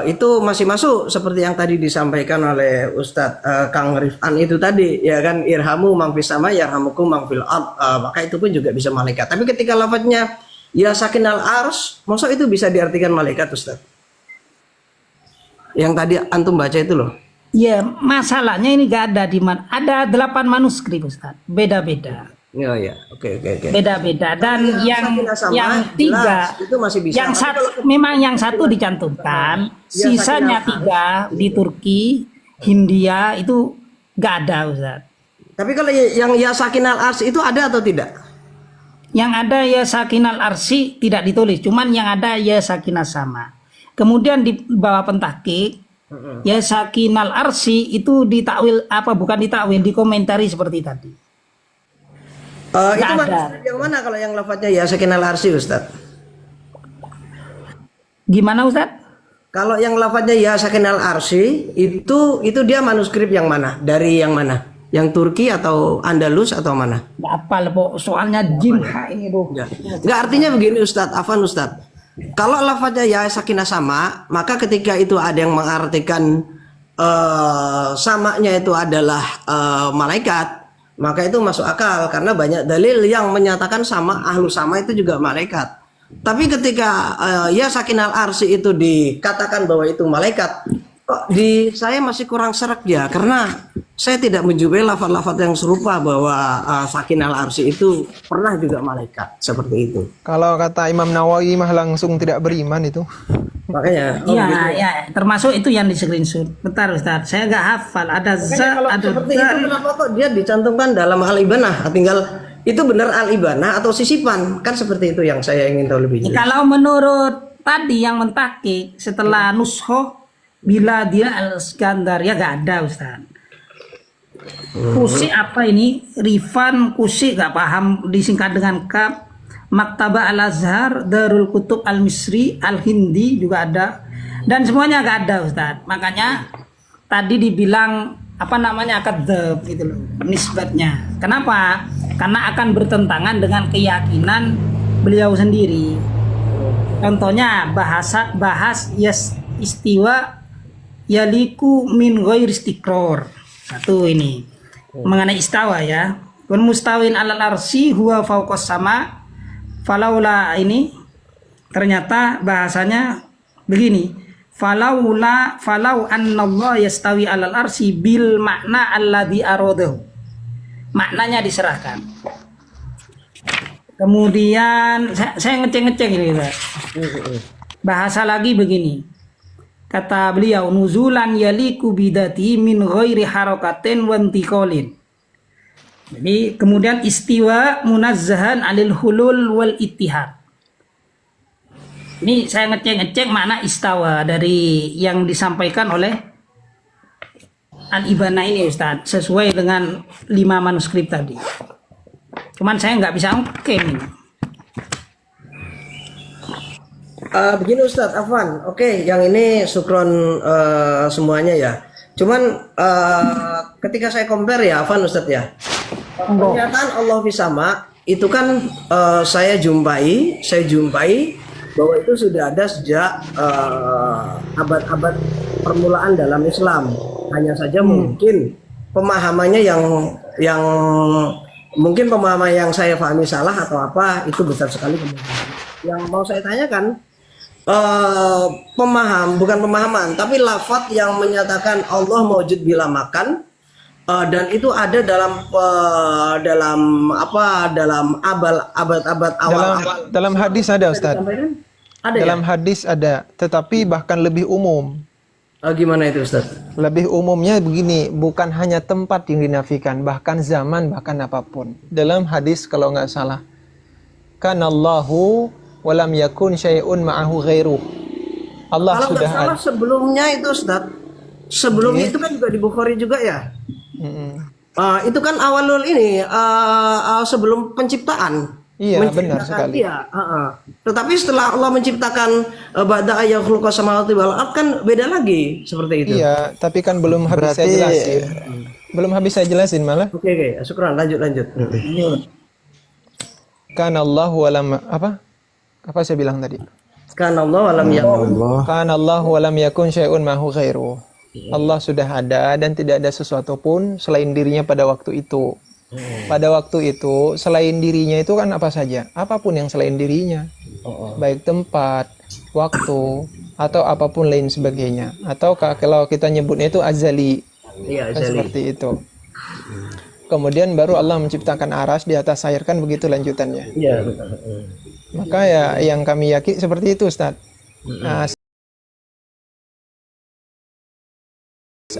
itu masih masuk seperti yang tadi disampaikan oleh Ustadz Kang Rifan itu tadi ya kan, irhamu mang fis sama yarhamukum mang fil ard, maka itu pun juga bisa malaikat. Tapi ketika lafadznya ya sakinal ars, maksud itu bisa diartikan malaikat Ustadz? Yang tadi antum baca itu loh. Ya, masalahnya ini gak ada di mana. Ada 8 manuskrip Ustaz, beda-beda. Oh ya, oke. Beda-beda dan yang 3 itu masih bisa. Yang satu dicantumkan, sisanya 3 di Turki, Hindia itu gak ada Ustaz. Tapi kalau yang ya sakinal ars itu ada atau tidak? Yang ada ya sakinal arsi tidak ditulis, cuman yang ada ya sakinah sama. Kemudian di bawah pentahqiq ya sakinal arsi itu ditakwil bukan ditakwil, dikomentari seperti tadi. Itu Nggak ada. manuskrip yang mana kalau yang lafadznya ya sakinal arsy Ustaz? Gimana Ustaz? Kalau yang lafadznya ya sakinal arsy itu dia manuskrip yang mana? Dari yang mana? Yang Turki atau Andalus atau mana? Nggak apa pok, soalnya jimha ini tuh. Ya. Nggak, artinya begini Ustadz, Afan Ustadz. Kalau lafadznya ya sakinah sama, maka ketika itu ada yang mengartikan samanya itu adalah malaikat, maka itu masuk akal karena banyak dalil yang menyatakan sama, ahlu sama itu juga malaikat. Tapi ketika ya sakinal arsy itu dikatakan bahwa itu malaikat, kok di saya masih kurang serak ya, karena saya tidak menjumpai lafaz-lafaz yang serupa bahwa sakinal arsy itu pernah juga malaikat seperti itu. Kalau kata Imam Nawawi mah langsung tidak beriman itu. Makanya Iya, gitu. ya, termasuk itu yang di screenshot. Bentar Ustaz, saya nggak hafal. Ada Makanya za, kalau ada seperti za. itu kenapa kok dia dicantumkan dalam al-ibanah? Tinggal itu benar al-ibanah atau sisipan? Kan seperti itu yang saya ingin tahu lebih Ya, jelas. kalau menurut tadi yang mentakik setelah nushoh bila dia al-Iskandar ya nggak ada Ustaz. Kusi apa ini? Rifan Kusi nggak paham disingkat dengan kap. Maktaba Al-Azhar, Darul Kutub Al-Misri, Al-Hindi juga ada. Dan semuanya nggak ada Ustaz. Makanya tadi dibilang apa namanya akadzab gitu loh, nisbatnya. Kenapa? Karena akan bertentangan dengan keyakinan beliau sendiri. Contohnya bahas istiwa yaliku min ghairi istiqrar. Satu ini mengenai istawa ya. Wal mustawin alal arsy huwa fawqas sama. Falaula ini ternyata bahasanya begini. Falau annallah yastawi alal arsy bil makna alladhi aradahu. Maknanya diserahkan. Kemudian saya ngecek ini Pak. Bahasa lagi begini. Kata beliau nuzulan yaliku bidati min ghairi harakatin wa intiqalin. Jadi kemudian istiwa munazzahan alil hulul wal ittihad. Ini saya ngecek makna istawa dari yang disampaikan oleh Al-Ibanah ini Ustaz, sesuai dengan 5 manuskrip tadi. Cuman saya nggak bisa klaim ini. Begini Ustadz Afwan, oke, yang ini sukron semuanya ya. Cuman ketika saya compare ya Afwan Ustadz ya, pernyataan Allah fisama itu kan saya jumpai bahwa itu sudah ada sejak abad-abad permulaan dalam Islam. Hanya saja mungkin pemahamannya yang mungkin pemahaman yang saya pahami salah atau apa, itu besar sekali kemungkinan. Yang mau saya tanyakan, bukan pemahaman, tapi lafaz yang menyatakan Allah maujud bila makan, dan itu ada dalam abad-abad awal. Dalam hadis ada Ustaz. Ada Dalam ya? hadis ada, tetapi bahkan lebih umum. Gimana itu Ustaz? Lebih umumnya begini, bukan hanya tempat yang dinafikan, bahkan zaman, bahkan apapun. Dalam hadis kalau nggak salah, kanallahu walam yakun syai'un ma'ahu ghairuh. Allah Kalau sudah nggak salah ada. sebelumnya itu Ustaz, sebelumnya itu kan juga di Bukhari juga ya. Itu kan awalul ini sebelum penciptaan. Iya, benar sekali. Iya, tetapi setelah Allah menciptakan ba'da ayya khuluqa samawati wal ard kan beda lagi seperti itu. Iya, tapi kan belum habis saya jelasin. Belum habis saya jelasin malah. Oke, syukran, lanjut. Kanallahu walam apa? Apa saya bilang tadi? Kan Allah walam yakun. Kanallahu walam yakun syai'un ma'ahu ghairuh. Allah sudah ada dan tidak ada sesuatu pun selain dirinya pada waktu itu. Pada waktu itu selain dirinya itu kan apa saja, apapun yang selain dirinya, baik tempat, waktu, atau apapun lain sebagainya. Atau kalau kita nyebutnya itu azali, Iya, kan seperti itu. Kemudian baru Allah menciptakan aras di atas air, kan begitu lanjutannya. Iya. Maka ya yang kami yakini seperti itu Ustaz. Nah,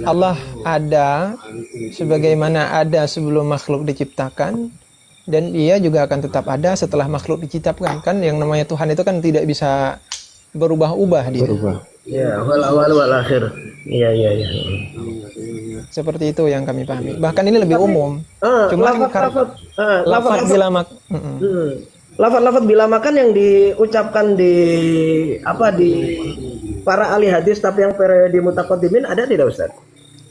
Allah ada sebagaimana ada sebelum makhluk diciptakan, dan dia juga akan tetap ada setelah makhluk diciptakan. Kan yang namanya Tuhan itu kan tidak bisa berubah-ubah dia. Ya, wal awal wal akhir. Iya. Seperti itu yang kami pahami. Bahkan ini lebih umum. Cuman lafaz bila lafaz bila makan yang diucapkan di para ahli hadis tapi yang periode mutaqaddimin ada tidak Ustaz?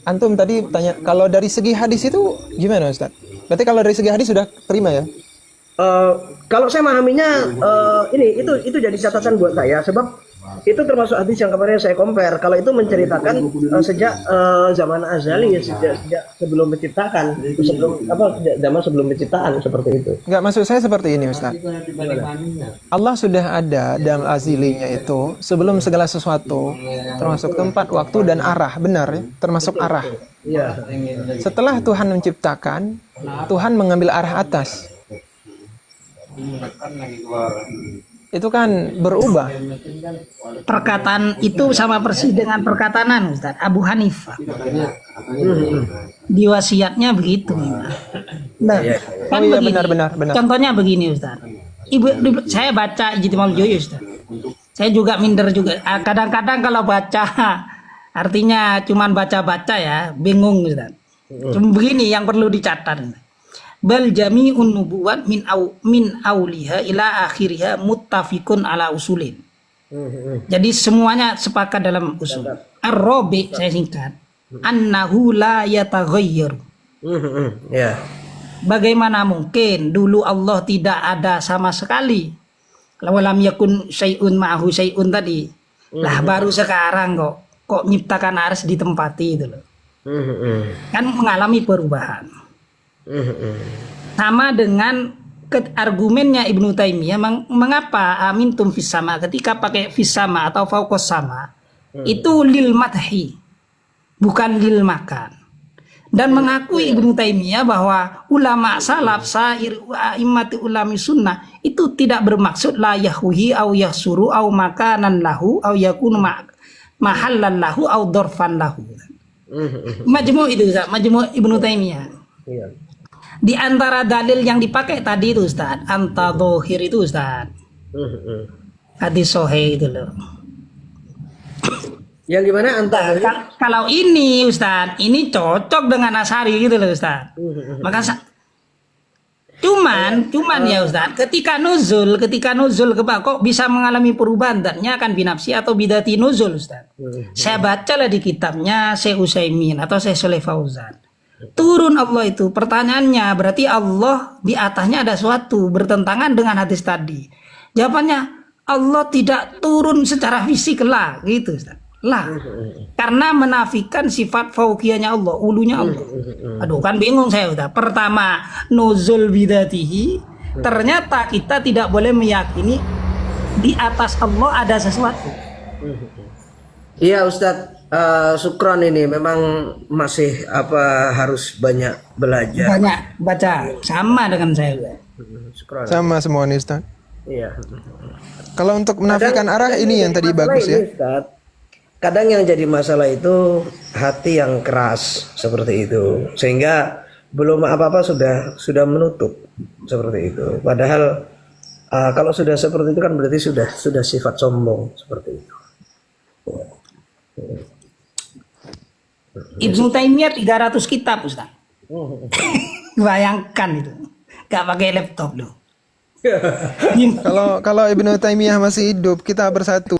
Antum tadi tanya kalau dari segi hadis itu gimana Ustaz? Berarti kalau dari segi hadis sudah terima ya? Kalau saya memahaminya itu jadi catatan buat saya sebab itu termasuk hadis yang kemarin saya compare. Kalau itu menceritakan sejak zaman azali ya, sejak sebelum menciptakan, zaman sebelum penciptaan seperti itu. Enggak, maksud saya seperti ini Ustaz. Allah sudah ada dalam azilinya itu sebelum segala sesuatu, termasuk tempat, waktu dan arah, benar ya? Termasuk arah. Iya. Setelah Tuhan menciptakan, Tuhan mengambil arah atas. Itu kan berubah. Perkataan itu sama persis dengan perkataan Ustaz Abu Hanifah. Di wasiatnya begitu. Nah, kan Oh iya, begini. benar. Contohnya begini Ustaz. Saya baca Ijtima'ul Joyo Ustaz. Saya juga minder juga. Kadang-kadang kalau baca artinya cuman baca-baca ya, bingung Ustaz. Cuma begini yang perlu dicatat. Bal jami'un nubuwat min auliha ila akhiriha muttafiqun ala usulin. Jadi semuanya sepakat dalam usul. Ar-rabi saya singkat. Annahu la yataghayyaru. Ya. Bagaimana mungkin dulu Allah tidak ada sama sekali? Lawalam yakun syai'un ma'hu syai'un tadi. Lah baru sekarang kok nyiptakan arsy ditempati itu loh. Kan mengalami perubahan. Sama dengan argumennya Ibnu Taimiyah mengapa amintum fis sama ketika pakai fis sama atau fauqos sama itu lil madhi bukan lil makan, dan mengakui Ibnu Taimiyah bahwa ulama salaf sair a'immati ulami sunnah itu tidak bermaksud la yahwi au yasuru au makanan lahu au yakunu mahallan lahu au dorfan lahu. Majmu' itu Ustaz, Majmu' Ibnu Taimiyah. Iya. Di antara dalil yang dipakai tadi itu Ustaz, anta dhohir itu Ustaz. Hadis sahih itu loh. Yang gimana antara? Kalau ini Ustaz, ini cocok dengan Asy'ari gitu loh Ustaz. Maka cuman ya Ustaz, ketika nuzul kok bisa mengalami perubahan datnya akan binafsi atau bidati nuzul Ustaz. Saya bacalah di kitabnya Syekh Utsaimin atau Syekh Shalih Fauzan. Turun Allah itu, pertanyaannya berarti Allah di atasnya ada suatu bertentangan dengan hadis tadi. Jawabannya Allah tidak turun secara fisik lah gitu Ustaz. Lah, karena menafikan sifat fauqiyahnya Allah, ulunya Allah. Aduh kan bingung saya Ustaz. Pertama nuzul bidatihi, ternyata kita tidak boleh meyakini di atas Allah ada sesuatu. Iya Ustadz, syukron ini memang masih harus banyak belajar. Banyak baca sama dengan saya. Syukron. Sama semua nih Ustaz. Iya. Kalau untuk menafikan arah ini yang tadi bagus ya. Ustadz, kadang yang jadi masalah itu hati yang keras seperti itu, sehingga belum apa-apa sudah menutup seperti itu. Padahal kalau sudah seperti itu kan berarti sudah sifat sombong seperti itu. Ibnu Taimiyah 300 kitab Ustaz. Bayangkan itu. Gak pakai laptop loh. Kalau Ibnu Taimiyah masih hidup, kita bersatu.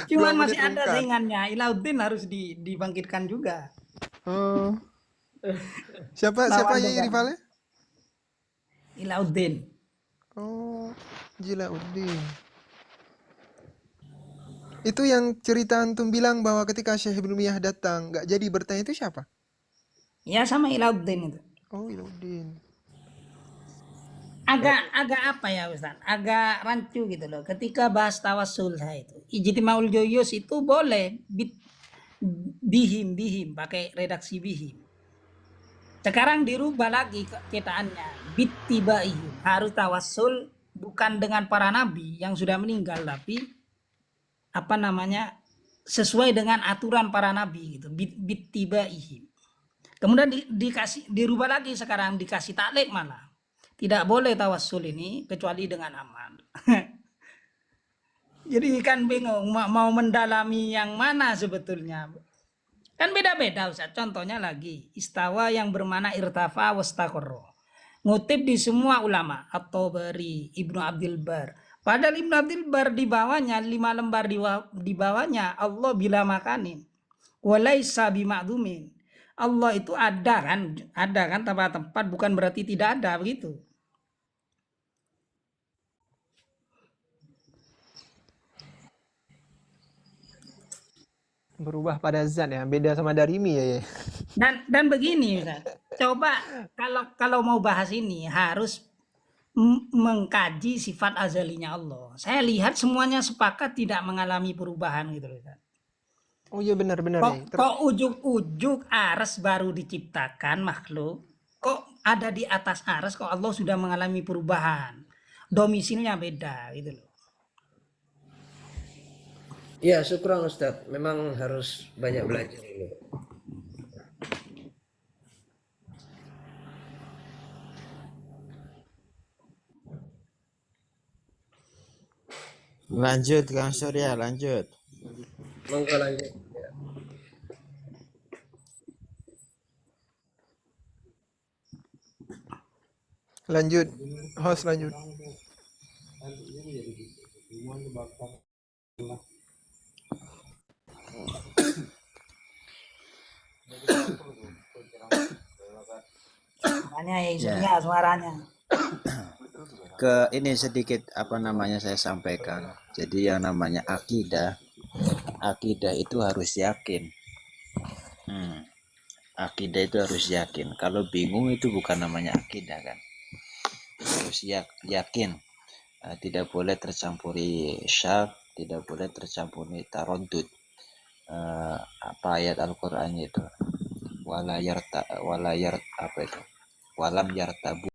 Cuman masih ada saingannya. Ilauddin harus dibangkitkan juga. Oh. Siapa yang rivalnya? Ilauddin. Oh, Jilauddin. Itu yang cerita antum bilang bahwa ketika Syekh Ibnu Miyah datang nggak jadi bertanya itu siapa? Ya sama Ilauddin itu. Oh, Ilauddin. Agak apa ya Ustaz? Agak rancu gitu loh. Ketika bahas tawassul itu, Ijtima'ul Joyos itu boleh bihim pakai redaksi bihim. Sekarang dirubah lagi cetakannya, bittibaihim. Harus tawassul bukan dengan para nabi yang sudah meninggal, tapi sesuai dengan aturan para nabi gitu, bittibaihim. Kemudian dirubah lagi sekarang, dikasih taklek malah. Tidak boleh tawassul ini kecuali dengan amal. Jadi kan bingung mau mendalami yang mana sebetulnya. Kan beda-beda Ustaz. Contohnya lagi, istawa yang bermakna irtafa wastaqarra. Ngutip di semua ulama, At-Tabari, Ibnu Abdul Bar. Padahal Ibnu Abdul Bar di bawahnya, 5 lembar di bawahnya, Allah bila makanin. Walaisa bima'dumin. Allah itu ada kan tempat-tempat, bukan berarti tidak ada, begitu. Berubah pada zat ya, beda sama Darimi ya. Dan begini Ustaz. Coba kalau mau bahas ini harus mengkaji sifat azalinya Allah. Saya lihat semuanya sepakat tidak mengalami perubahan gitu loh Ustaz. Oh iya benar-benar Kok, nih. kok ujuk-ujuk aras baru diciptakan makhluk, kok ada di atas aras kok Allah sudah mengalami perubahan. Domisilnya beda gitu loh. Ya, syukran Ustadz. Memang harus banyak belajar ini. Lanjut Kang Surya, lanjut. Monggo lanjut. Ya. Lanjut, host lanjut. Makanya ya suaranya. Ke ini sedikit apa namanya saya sampaikan. Jadi yang namanya akidah itu harus yakin. Akidah itu harus yakin. Kalau bingung itu bukan namanya akidah kan. Harus yakin. Tidak boleh tercampuri syak, tidak boleh tercampuri tarodud. Apa ayat Al-Qur'an itu? Walam yartabu